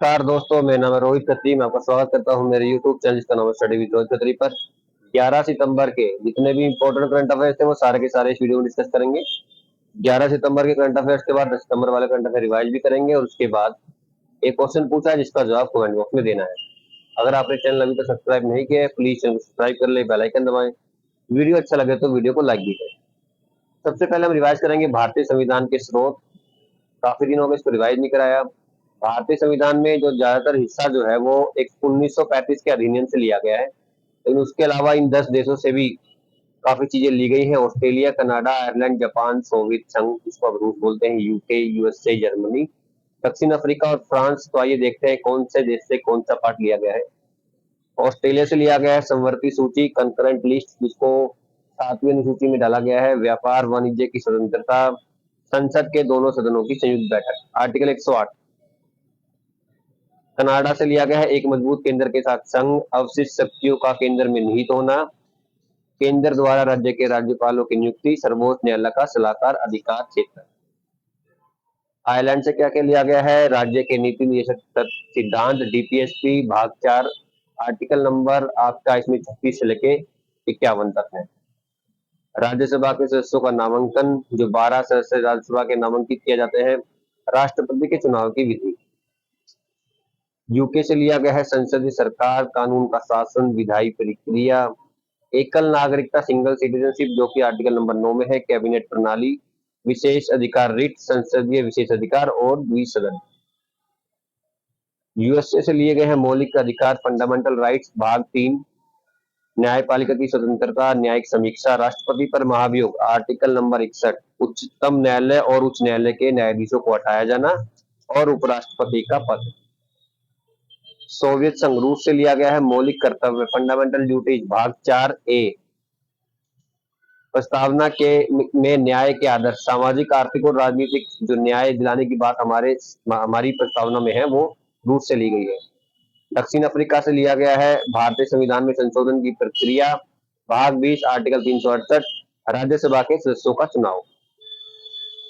नमस्कार दोस्तों, मेरा नाम है रोहित खत्री। मैं आपका स्वागत करता हूं मेरे YouTube चैनल जिसका नाम है स्टडी विद रोहित खत्री पर। 11 सितंबर के जितने भी इंपॉर्टेंट करंट अफेयर्स थे वो सारे के सारे इस वीडियो में डिस्कस करेंगे। 11 सितंबर के करंट अफेयर्स के बाद 10 सितंबर वाले करंट अफेयर रिवाइज भी करेंगे और उसके बाद एक क्वेश्चन पूछा है जिसका जवाब कमेंट बॉक्स में देना है। अगर आपने चैनल अभी तक सब्सक्राइब नहीं किया है प्लीज चैनल को सब्सक्राइब कर ले, बेल आइकन दबाएं। वीडियो अच्छा लगे तो वीडियो को लाइक भी करें। सबसे पहले हम रिवाइज करेंगे भारतीय संविधान के स्रोत। काफी दिनों में इसको रिवाइज नहीं कराया। भारतीय संविधान में जो ज्यादातर हिस्सा जो है वो एक 1935 के अधिनियम से लिया गया है, लेकिन उसके अलावा इन 10 देशों से भी काफी चीजें ली गई हैं। Australia, Canada, Ireland, Japan, Soviet संघ जिसको अब रूस बोलते हैं, यूके, यूएसए, जर्मनी, दक्षिण अफ्रीका और फ्रांस। तो आइए देखते हैं कौन से देश से कौन सा पार्ट लिया गया है। ऑस्ट्रेलिया से लिया गया है समवर्ती सूची, कंकरेंट लिस्ट, जिसको 7वीं अनुसूची में डाला गया है। व्यापार वाणिज्य की स्वतंत्रता, संसद के दोनों सदनों की संयुक्त बैठक, आर्टिकल 108। कनाडा से लिया गया है एक मजबूत केंद्र के साथ संघ, अवशिष्ट शक्तियों का केंद्र में निहित होना, केंद्र द्वारा राज्य के राज्यपालों की नियुक्ति, सर्वोच्च न्यायालय का सलाहकार अधिकार क्षेत्र। आयरलैंड से क्या क्या लिया गया है, राज्य के नीति निदेशक सिद्धांत, डीपीएसपी, भाग 4, आर्टिकल नंबर आपका इसमें 36 से लेके 51 तक है। राज्यसभा के सदस्यों का नामांकन, जो 12 सदस्य राज्यसभा के नामांकित किए जाते हैं। राष्ट्रपति के चुनाव की विधि। यूके से लिया गया है संसदीय सरकार, कानून का शासन, विधायी प्रक्रिया, एकल नागरिकता, सिंगल सिटीजनशिप, जो कि आर्टिकल नंबर 9 में है, कैबिनेट प्रणाली, विशेष अधिकार रिट, संसदीय विशेष अधिकार और द्विसदन। यूएसए से लिए गए हैं मौलिक अधिकार, फंडामेंटल राइट्स, भाग 3, न्यायपालिका की स्वतंत्रता, न्यायिक समीक्षा, राष्ट्रपति पर महाभियोग, आर्टिकल नंबर 61, उच्चतम न्यायालय और उच्च न्यायालय के न्यायाधीशों को हटाया जाना और उपराष्ट्रपति का पद। सोवियत संघ रूस से लिया गया है मौलिक कर्तव्य, फंडामेंटल ड्यूटीज, भाग 4 ए, प्रस्तावना के में न्याय के आदर्श, सामाजिक, आर्थिक और राजनीतिक जो न्याय दिलाने की बात हमारी प्रस्तावना में है वो रूस से ली गई है। दक्षिण अफ्रीका से लिया गया है भारतीय संविधान में संशोधन की प्रक्रिया, भाग 20, आर्टिकल 368, राज्यसभा के सदस्यों का चुनाव।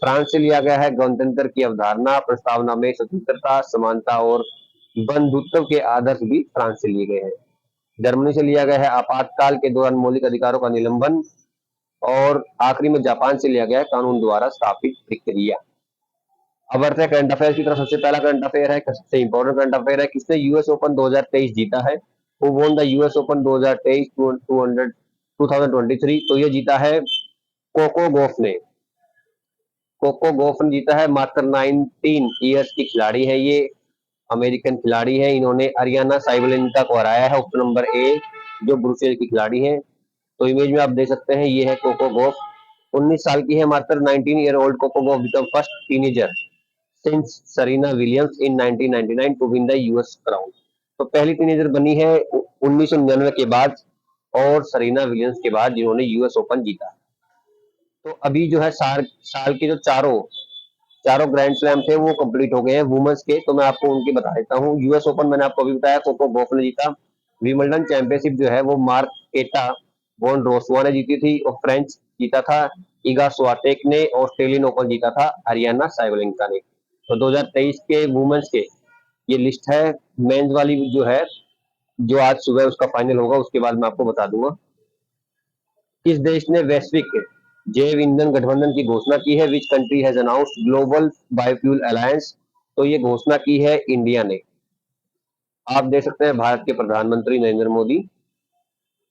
फ्रांस से लिया गया है गणतंत्र की अवधारणा, प्रस्तावना में स्वतंत्रता, समानता और बंधुत्व के आदर्श भी फ्रांस से लिए गए हैं। जर्मनी से लिया गया है आपातकाल के दौरान मौलिक अधिकारों का निलंबन, और आखिरी में जापान से लिया गया है कानून द्वारा स्थापित प्रक्रिया। अब बढ़ते हैं करंट अफेयर की तरफ। सबसे पहला करंट अफेयर है, सबसे इंपॉर्टेंट करंट अफेयर है, किसने यूएस ओपन 2023 जीता है? Who won the US open 2023 2023? तो ये जीता है कोको गॉफ ने। कोको गॉफ ने जीता है। मात्र 19 ईयर्स की खिलाड़ी है ये, अमेरिकन खिलाड़ी है। इन्होंने अरियाना साइबलेंका को हराया है, उप नंबर ए, जो ब्रुसेल की खिलाड़ी है। तो इमेज में आप देख सकते हैं ये है कोको गॉफ। 19 साल की है मात्र। 19 year old Coco Gauff become first teenager since Serena Williams in 1999 to win the US crown. तो पहली टीनेजर बनी है 1999 के बाद और सरीना विलियम्स के बाद जिन्होंने यूएस ओपन जीता। तो अभी जो है साल के जो चारों ग्रैंड स्लैम थे वो कंप्लीट हो गए हैं वुमेन्स के। तो मैं आपको उनकी बता देता हूँ। यूएस ओपन मैंने आपको अभी बताया, कोको गॉफ ने जीता। विंबलडन चैंपियनशिप जो है वो मार्क केटा वॉन रोसुआ ने जीती थी, और फ्रेंच जीता था इगा स्वाटेक ने। ऑस्ट्रेलियन ओपन जीता था अरियाना साइबलेंका ने। तो 2023 के वुमेन्स के ये लिस्ट है। मेंस वाली जो है, जो आज सुबह उसका फाइनल होगा, उसके बाद मैं आपको बता दूंगा। किस देश ने वैश्विक जैव ईंधन गठबंधन की घोषणा की है? Which country has announced global biofuel alliance? तो ये घोषणा की है इंडिया ने। आप देख सकते हैं भारत के प्रधानमंत्री नरेंद्र मोदी।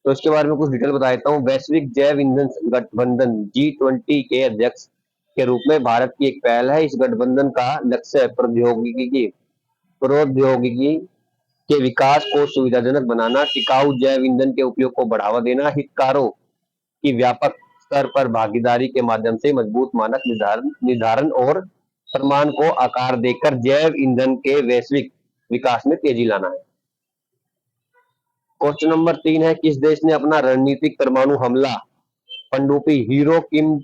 तो इसके बारे में कुछ डिटेल बता देता हूँ। वैश्विक जैव ईंधन गठबंधन G20 के अध्यक्ष के रूप में भारत की एक पहल है। इस गठबंधन का लक्ष्य प्रौद्योगिकी के विकास को सुविधाजनक बनाना, टिकाऊ जैव ईंधन के उपयोग को बढ़ावा देना, हितधारकों की व्यापक स्तर पर भागीदारी के माध्यम से मजबूत मानक निर्धारण और प्रमाण को आकार देकर जैव ईंधन के वैश्विक विकास में तेजी लाना है। क्वेश्चन नंबर 3 है, किस देश ने अपना रणनीतिक परमाणु हमला पनडुब्बी हीरो किम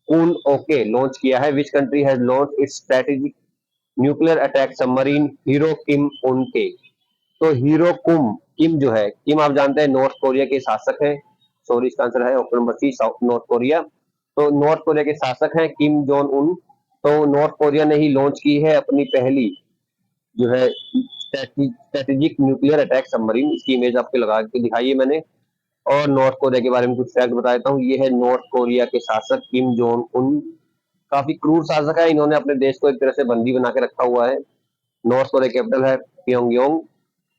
कुन ओके लॉन्च किया है? Which country has launch its strategic nuclear attack submarine Hero Kim उनके? तो हीरो किम जो है, किम आप जानते हैं नॉर्थ कोरिया के शासक हैं। सॉरी, इसका आंसर है option number C, South North Korea. तो नॉर्थ कोरिया के शासक हैं किम जोन उन। तो नॉर्थ कोरिया ने ही लॉन्च की है अपनी पहली जो है स्ट्रेटेजिक न्यूक्लियर अटैक सबमरीन, इसकी इमेज आपको लगा के दिखाई है मैंने। और नॉर्थ कोरिया के बारे में कुछ फैक्ट बता देता हूँ। ये है नॉर्थ कोरिया के शासक किम जोंग उन, काफी क्रूर शासक है। इन्होंने अपने देश को एक तरह से बंदी बना के रखा हुआ है। नॉर्थ कोरिया कैपिटल है प्योंगयांग,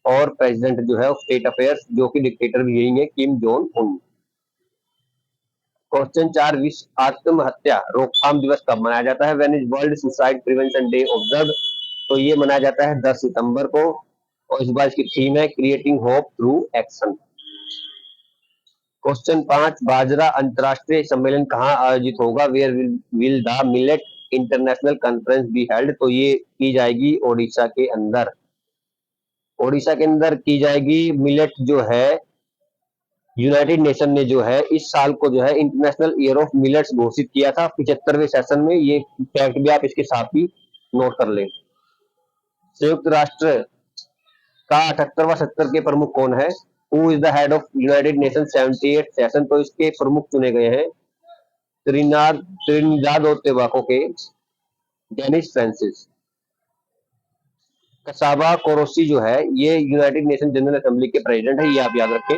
और प्रेसिडेंट जो है स्टेट अफेयर्स, जो कि डिक्टेटर भी यही है, किम जोंग उन। क्वेश्चन 4, विश्व आत्महत्या रोकथाम दिवस कब मनाया जाता है? When is world suicide prevention day observe? तो ये मनाया जाता है 10 सितंबर को, और इस बार इसकी थीम है creating hope through action. Question 5, बाजरा अंतरराष्ट्रीय सम्मेलन कहाँ आयोजित होगा? Where will the millet international conference be held? तो ये की जाएगी ओडिशा के अंदर। ओडिशा के अंदर की जाएगी। मिलेट जो है, यूनाइटेड नेशन ने जो है इस साल को जो है इंटरनेशनल ईयर ऑफ मिलेट्स घोषित किया था 75वें सेशन में। ये फैक्ट भी आप इसके साथ ही नोट कर लें। संयुक्त राष्ट्र का 78वां सत्र के प्रमुख कौन है? Who is the head of United nation 78 session? तो इसके प्रमुख चुने गए हैं त्रिनिदाद और टोबैगो के डेनिस फ्रांसिस। कसाबा कोरोसी जो है ये यूनाइटेड नेशन जनरल असेंबली के प्रेसिडेंट है, ये आप याद रखें।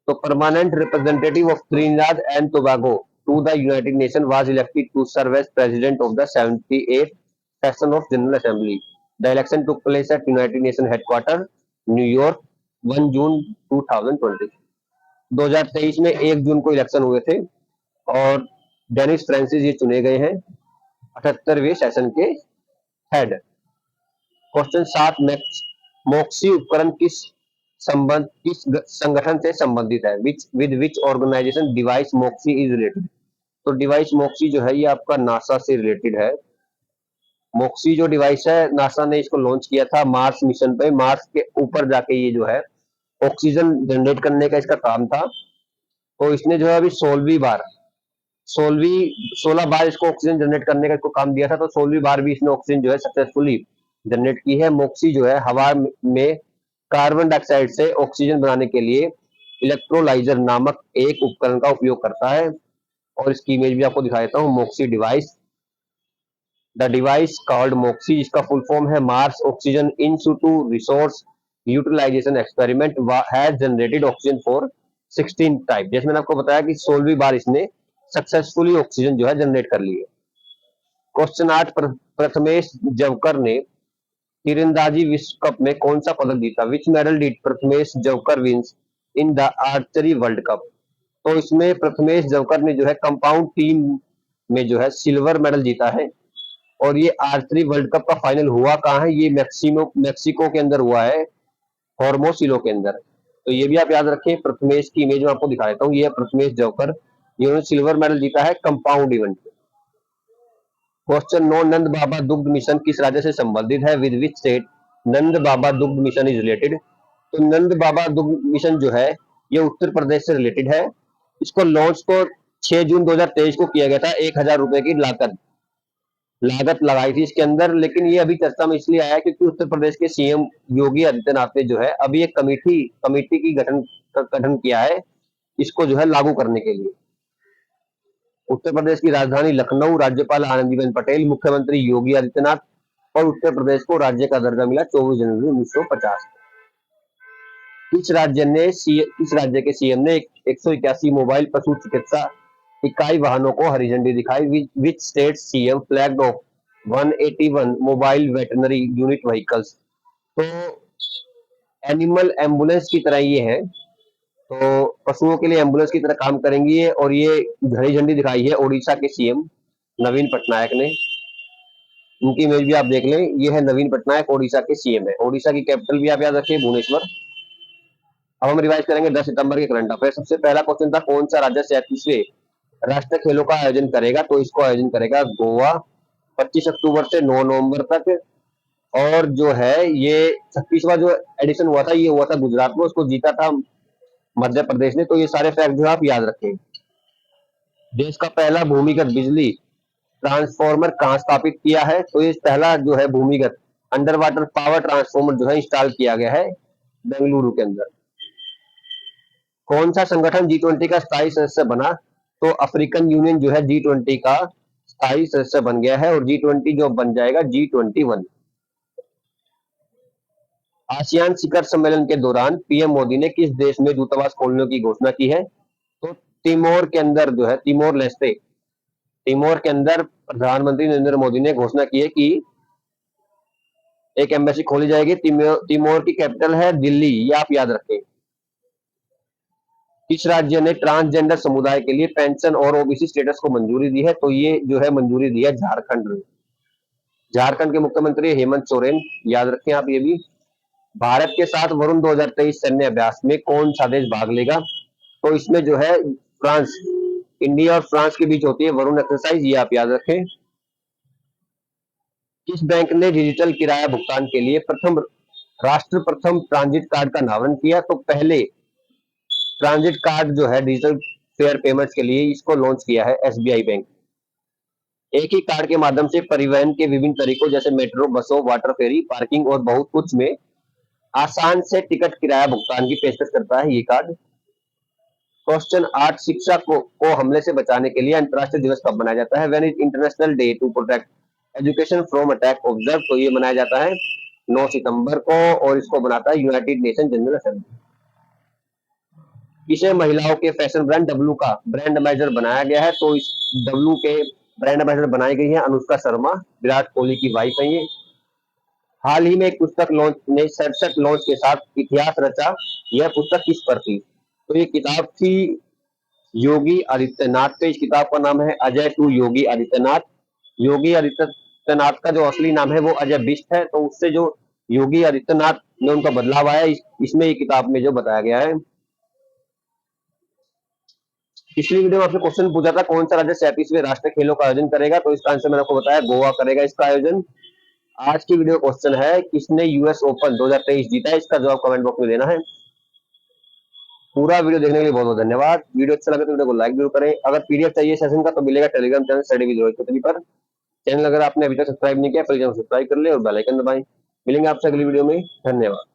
तो permanent representative of Trinidad and Tobago to the United Nation was elected to serve as president of the 78th session of General Assembly. The election took place at United Nation headquarter न्यूयॉर्क 1 June 2020। 2023 में 1 जून को election हुए थे, और Dennis Francis ये चुने गए हैं 78वें सेशन के हेड। क्वेश्चन 7, मोक्सी उपकरण किस संगठन से संबंधित है? With which organisation device MOXIE is related? तो डिवाइस मोक्सी जो है ये आपका नासा से रिलेटेड है। मोक्सी जो डिवाइस है, नासा ने इसको लॉन्च किया था मार्स मिशन पे। मार्स के ऊपर जाके ये जो है ऑक्सीजन जनरेट करने का इसका काम था। तो इसने जो है अभी 16 बार इसको ऑक्सीजन जनरेट करने का इसको काम दिया था, तो 16वीं बार भी इसने ऑक्सीजन जो है सक्सेसफुली जनरेट की है। मोक्सी जो है हवा में कार्बन डाइऑक्साइड से ऑक्सीजन बनाने के लिए इलेक्ट्रोलाइजर नामक एक उपकरण का उपयोग करता है, और इसकी इमेज भी आपको दिखा देता हूँ। Moxie device, the device called Moxie, जिसका फुल फॉर्म है Mars oxygen in situ resource utilization experiment, has generated oxygen for 16 type. जैसे मैंने आपको बताया कि 16वीं बार इसने सक्सेसफुली ऑक्सीजन जो है जनरेट कर ली है। क्वेश्चन 8, प्रथमेश जवकर ने तीरंदाजी विश्व कप में कौन सा पदक जीता? Which medal did Prathamesh Jawkar wins in the archery world cup? तो इसमें प्रथमेश जवकर ने जो है कंपाउंड टीम में जो है सिल्वर मेडल जीता है, और ये आर्चरी वर्ल्ड कप का फाइनल हुआ कहाँ है? ये मैक्सिको के अंदर हुआ है, हॉर्मोसिलो के अंदर। तो ये भी आप याद रखें। प्रथमेश की इमेज में आपको दिखा देता हूँ। ये है प्रथमेश जवकर, जिन्होंने सिल्वर मेडल जीता है कंपाउंड इवेंट में। क्वेश्चन 9, नंद बाबा दुग्ध मिशन किस राज्य से संबंधित है? विद विच स्टेट नंद बाबा दुग्ध मिशन इज रिलेटेड? तो नंद बाबा दुग्ध मिशन जो है ये उत्तर प्रदेश से रिलेटेड है। इसको लॉन्च को 6 जून 2023 को किया गया था। 1000 रुपए की लागत लगाई थी इसके अंदर, लेकिन ये अभी चर्चा में इसलिए आया क्योंकि उत्तर प्रदेश के सीएम योगी आदित्यनाथ ने जो है अभी एक कमेटी की गठन किया है इसको जो है लागू करने के लिए। उत्तर प्रदेश की राजधानी लखनऊ, राज्यपाल आनंदीबेन पटेल, मुख्यमंत्री योगी आदित्यनाथ, और उत्तर प्रदेश को राज्य का दर्जा मिला 24 जनवरी 1950। किस राज्य के सीएम ने 181 मोबाइल पशु चिकित्सा इकाई वाहनों को हरी झंडी दिखाई? Which state CM flagged of 181 mobile veterinary unit vehicles? तो एनिमल एम्बुलेंस की तरह ये है, तो पशुओं के लिए एम्बुलेंस की तरह काम करेंगी ये, और ये हरी झंडी दिखाई है ओडिशा के सीएम नवीन पटनायक ने। उनकी इमेज भी आप देख लें। ये है नवीन पटनायक, ओडिशा के सीएम है। ओडिशा की कैपिटल भी आप याद रखिए भुवनेश्वर। अब हम रिवाइज करेंगे 10 सितंबर के करंट अफेयर। सबसे पहला क्वेश्चन था कौन सा राज्य 37वें राष्ट्रीय खेलों का आयोजन करेगा? तो इसको आयोजन करेगा गोवा 25 अक्टूबर से 9 नवंबर तक। और जो है ये 36वां जो एडिशन हुआ था ये हुआ था गुजरात में, उसको जीता था मध्य प्रदेश ने। तो ये सारे फैक्ट जो आप याद रखें। देश का पहला भूमिगत बिजली ट्रांसफॉर्मर कहां स्थापित किया है? तो ये पहला जो है भूमिगत अंडर वाटर पावर ट्रांसफॉर्मर जो है इंस्टॉल किया गया है बेंगलुरु के अंदर। कौन सा संगठन G20 का स्थायी सदस्य बना? तो अफ्रीकन यूनियन जो है G20 का स्थायी सदस्य बन गया है और G20 जो बन जाएगा G21। आसियान शिखर सम्मेलन के दौरान पीएम मोदी ने किस देश में दूतावास खोलने की घोषणा की है? तो तिमोर के अंदर जो है, तिमोर लेस्टे, तिमोर के अंदर प्रधानमंत्री नरेंद्र मोदी ने घोषणा की है कि एक एम्बेसी खोली जाएगी। तिमोर की कैपिटल है दिल्ली, ये आप याद रखें। किस राज्य ने ट्रांसजेंडर समुदाय के लिए पेंशन और ओबीसी स्टेटस को मंजूरी दी है? तो ये जो है मंजूरी दी है झारखंड ने। झारखंड के मुख्यमंत्री हेमंत सोरेन, याद रखें आप ये भी। भारत के साथ वरुण 2023 सैन्य अभ्यास में कौन सा देश भाग लेगा? तो इसमें जो है फ्रांस, इंडिया और फ्रांस के बीच होती है वरुण एक्सरसाइज, ये आप याद रखें। किस बैंक ने डिजिटल किराया भुगतान के लिए राष्ट्र प्रथम ट्रांजिट कार्ड का अनावरण किया? तो पहले ट्रांजिट कार्ड जो है डिजिटल फेयर पेमेंट्स के लिए इसको लॉन्च किया है एसबीआई बैंक। एक ही कार्ड के माध्यम से परिवहन के विभिन्न तरीकों जैसे मेट्रो, बसों, वाटर फेरी, पार्किंग और बहुत कुछ में आसान से टिकट किराया भुगतान की पेशकश करता है ये कार्ड। क्वेश्चन 8, शिक्षा को हमले से बचाने के लिए अंतरराष्ट्रीय दिवस कब मनाया जाता है? When is international day to protect education from attack observe? तो ये मनाया जाता है 9 सितंबर को और इसको बनाता है यूनाइटेड नेशन जनरल असेंबली। इसे महिलाओं के फैशन ब्रांड डब्लू का ब्रांड एम्बेसडर बनाया गया है। तो इस डब्लू के ब्रांड एम्बेसडर बनाई गई है अनुष्का शर्मा, विराट कोहली की वाइफ है ये। हाल ही में एक पुस्तक लॉन्च ने 67 लॉन्च के साथ इतिहास रचा, यह पुस्तक किस पर थी? तो ये किताब थी योगी आदित्यनाथ पे। इस किताब का नाम है अजय टू योगी आदित्यनाथ। योगी आदित्यनाथ का जो असली नाम है वो अजय बिष्ट है, तो उससे जो योगी आदित्यनाथ में उनका बदलाव आया इसमें ये किताब में जो बताया गया है। पिछली वीडियो में आपसे क्वेश्चन पूछा था कौन सा राज्य 37वें राष्ट्रीय खेलों का आयोजन करेगा? तो इसका आंसर मैंने आपको बताया गोवा करेगा इसका आयोजन। आज की वीडियो क्वेश्चन है किसने यूएस ओपन 2023 जीता है? इसका जवाब कमेंट बॉक्स में देना है। पूरा वीडियो देखने के लिए बहुत बहुत धन्यवाद। वीडियो अच्छा लगे तो वीडियो को लाइक जरूर करें। अगर पीडीएफ चाहिए सेशन का तो मिलेगा Telegram channel study with Rohit Kohli पर। चैनल अगर आपने अभी तक सब्सक्राइब नहीं किया प्लीज सब्सक्राइब कर ले और बेल आइकन दबाएं। मिलेंगे आपसे अगली वीडियो में, धन्यवाद।